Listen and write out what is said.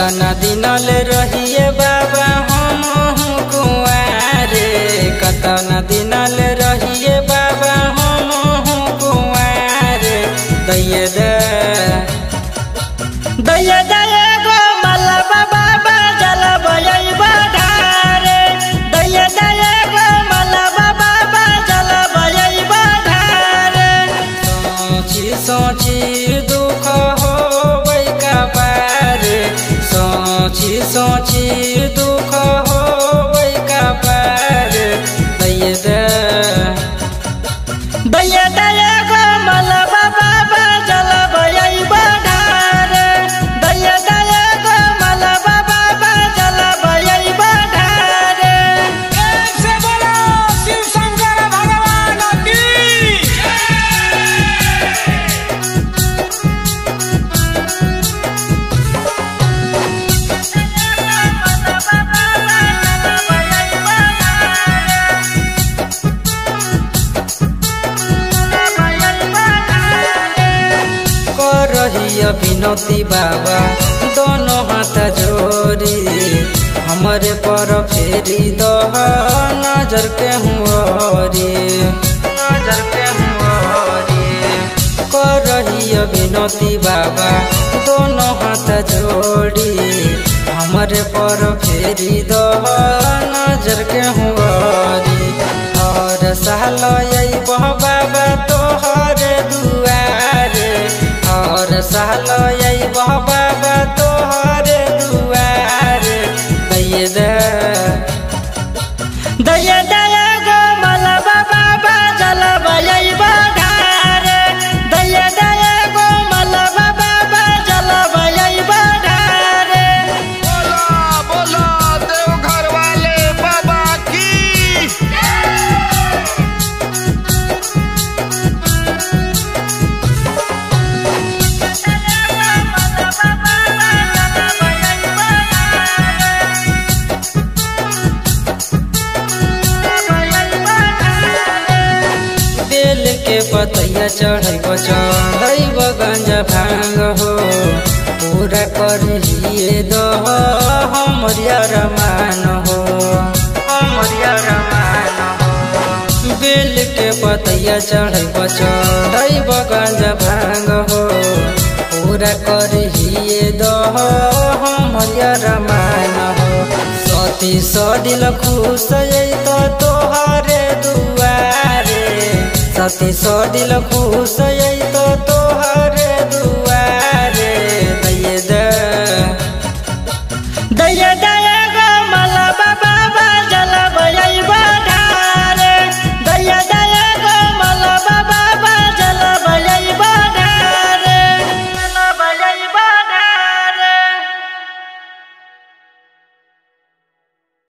कतना दिनल रहिए बाबा हम कुआरे, कतना दिनल रहिए बाबा हम कुआरे। दैये दे गो मलबा बाबा जल बयबा ढारे, दैये गो मलबा बाबा जल बयबा ढारे। सोची सोची दुख होबै कपारे, सोची सोची दुख होबै कपारे। दैये दे गो मलबा बाबा जल बयबा ढारे, दैये गो मलबा बाबा जल बयबा ढारे। से बोलो शिव शंकर भगवान की। करहिया विनती बाबा दोनों हाथ जोड़ी, हमारे पर फेरी दह नजर के हुआरी, नजर के हुआरी। करहिया विनती बाबा दोनों हाथ जोड़ी, हमारे पर फेरी दह नजर के हुआरी। हर साल अइबह बाबा तोहरे दुआरे, हर साल अइबह बाबा तोहरे दुआरे। दैये दे गो मलबा बाबा जल बयबा ढारे, दैये गो मलबा बाबा जल बयबा ढारे। बोलो बोलो देवघर वाले बाबा की। बेल के पतैया चढ़ब चढ़ब गंजा भांग हो, पूरा करिए दह हमरिया रमान हो, हमरिया रमान हो। बेल के पतैया चढ़ब चढ़ब गंजा भांग हो, पूरा करिए दह हमरिया रमान हो। सती सदिल खुश तो तोहरे दुआरे, सती सदिल खुश तो तोहरे दुआरे।